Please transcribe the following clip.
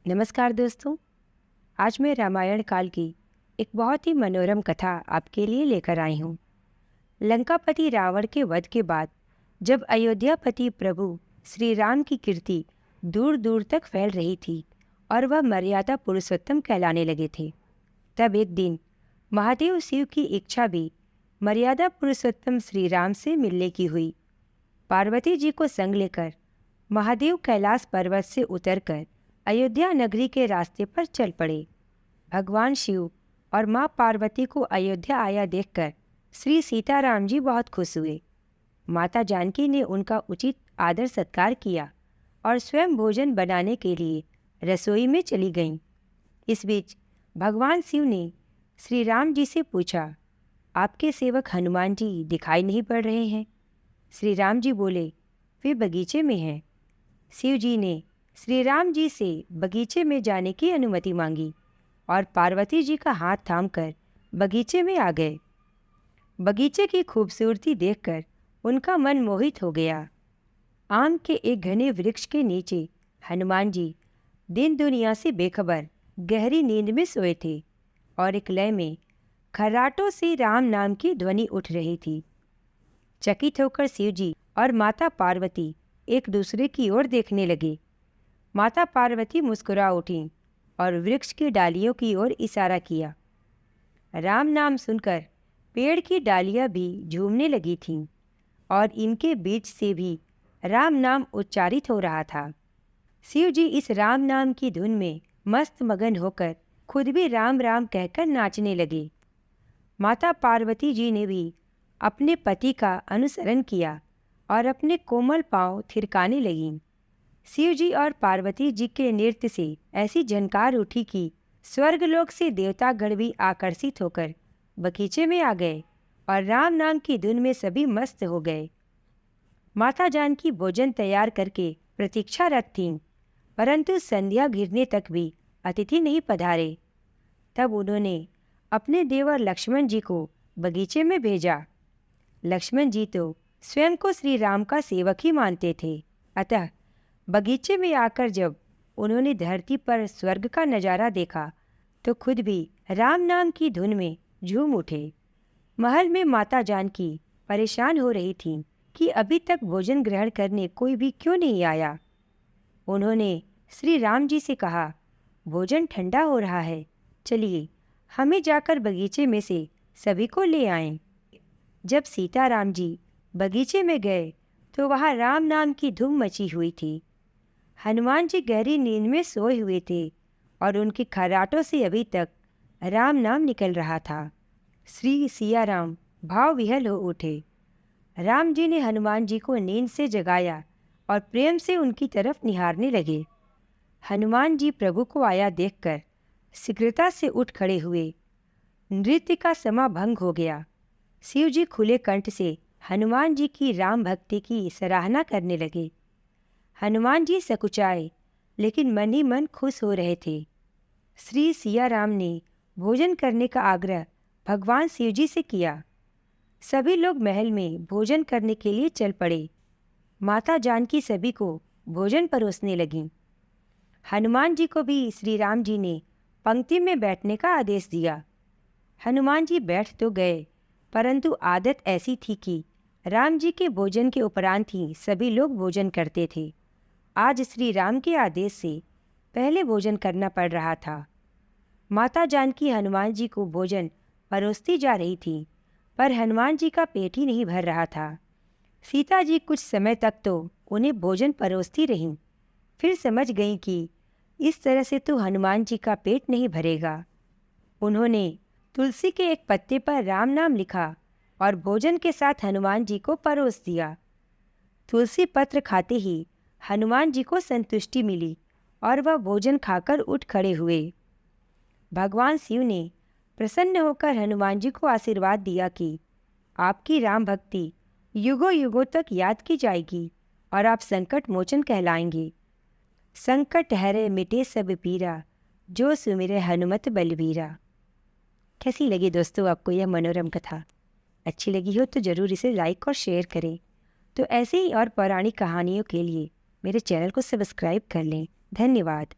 नमस्कार दोस्तों। आज मैं रामायण काल की एक बहुत ही मनोरम कथा आपके लिए लेकर आई हूँ। लंकापति रावण के वध के बाद जब अयोध्यापति प्रभु श्री राम की कीर्ति दूर दूर तक फैल रही थी और वह मर्यादा पुरुषोत्तम कहलाने लगे थे, तब एक दिन महादेव शिव की इच्छा भी मर्यादा पुरुषोत्तम श्री राम से मिलने की हुई। पार्वती जी को संग लेकर महादेव कैलाश पर्वत से उतरकर अयोध्या नगरी के रास्ते पर चल पड़े। भगवान शिव और माँ पार्वती को अयोध्या आया देखकर श्री सीताराम जी बहुत खुश हुए। माता जानकी ने उनका उचित आदर सत्कार किया और स्वयं भोजन बनाने के लिए रसोई में चली गईं। इस बीच भगवान शिव ने श्री राम जी से पूछा, आपके सेवक हनुमान जी दिखाई नहीं पड़ रहे हैं? श्री राम जी बोले, वे बगीचे में हैं। शिव जी ने श्री राम जी से बगीचे में जाने की अनुमति मांगी और पार्वती जी का हाथ थामकर बगीचे में आ गए। बगीचे की खूबसूरती देखकर उनका मन मोहित हो गया। आम के एक घने वृक्ष के नीचे हनुमान जी दिन दुनिया से बेखबर गहरी नींद में सोए थे और एक लय में खर्राटों से राम नाम की ध्वनि उठ रही थी। चकित होकर शिव जी और माता पार्वती एक दूसरे की ओर देखने लगे। माता पार्वती मुस्कुरा उठीं और वृक्ष की डालियों की ओर इशारा किया। राम नाम सुनकर पेड़ की डालियां भी झूमने लगी थीं और इनके बीच से भी राम नाम उच्चारित हो रहा था। शिव जी इस राम नाम की धुन में मस्त मगन होकर खुद भी राम राम कहकर नाचने लगे। माता पार्वती जी ने भी अपने पति का अनुसरण किया और अपने कोमल पांव थिरकाने लगीं। शिव जी और पार्वती जी के नृत्य से ऐसी झनकार उठी कि स्वर्गलोक से देवतागण भी आकर्षित होकर बगीचे में आ गए और राम नाम की धुन में सभी मस्त हो गए। माता जानकी भोजन तैयार करके प्रतीक्षारत थीं, परंतु संध्या घिरने तक भी अतिथि नहीं पधारे। तब उन्होंने अपने देवर लक्ष्मण जी को बगीचे में भेजा। लक्ष्मण जी तो स्वयं को श्री राम का सेवक ही मानते थे, अतः बगीचे में आकर जब उन्होंने धरती पर स्वर्ग का नज़ारा देखा तो खुद भी राम नाम की धुन में झूम उठे। महल में माता जानकी परेशान हो रही थीं कि अभी तक भोजन ग्रहण करने कोई भी क्यों नहीं आया। उन्होंने श्री राम जी से कहा, भोजन ठंडा हो रहा है, चलिए हमें जाकर बगीचे में से सभी को ले आएं। जब सीताराम जी बगीचे में गए तो वहाँ राम नाम की धूम मची हुई थी। हनुमान जी गहरी नींद में सोए हुए थे और उनके खर्राटों से अभी तक राम नाम निकल रहा था। श्री सिया राम भाव विह्वल हो उठे। राम जी ने हनुमान जी को नींद से जगाया और प्रेम से उनकी तरफ निहारने लगे। हनुमान जी प्रभु को आया देखकर शीघ्रता से उठ खड़े हुए। नृत्य का समा भंग हो गया। शिव जी खुले कंठ से हनुमान जी की राम भक्ति की सराहना करने लगे। हनुमान जी सकुचाए लेकिन मन ही मन खुश हो रहे थे। श्री सिया राम ने भोजन करने का आग्रह भगवान शिव जी से किया। सभी लोग महल में भोजन करने के लिए चल पड़े। माता जानकी सभी को भोजन परोसने लगीं। हनुमान जी को भी श्री राम जी ने पंक्ति में बैठने का आदेश दिया। हनुमान जी बैठ तो गए, परंतु आदत ऐसी थी कि राम जी के भोजन के उपरांत ही सभी लोग भोजन करते थे। आज श्री राम के आदेश से पहले भोजन करना पड़ रहा था। माता जानकी हनुमान जी को भोजन परोसती जा रही थी, पर हनुमान जी का पेट ही नहीं भर रहा था। सीता जी कुछ समय तक तो उन्हें भोजन परोसती रहीं, फिर समझ गईं कि इस तरह से तो हनुमान जी का पेट नहीं भरेगा। उन्होंने तुलसी के एक पत्ते पर राम नाम लिखा और भोजन के साथ हनुमान जी को परोस दिया। तुलसी पत्र खाते ही हनुमान जी को संतुष्टि मिली और वह भोजन खाकर उठ खड़े हुए। भगवान शिव ने प्रसन्न होकर हनुमान जी को आशीर्वाद दिया कि आपकी राम भक्ति युगों युगों तक याद की जाएगी और आप संकट मोचन कहलाएंगे। संकट हरे मिटे सब पीरा, जो सुमिरे हनुमत बलबीरा। कैसी लगी दोस्तों आपको यह मनोरम कथा? अच्छी लगी हो तो ज़रूर इसे लाइक और शेयर करें। तो ऐसे ही और पौराणिक कहानियों के लिए मेरे चैनल को सब्सक्राइब कर लें। धन्यवाद।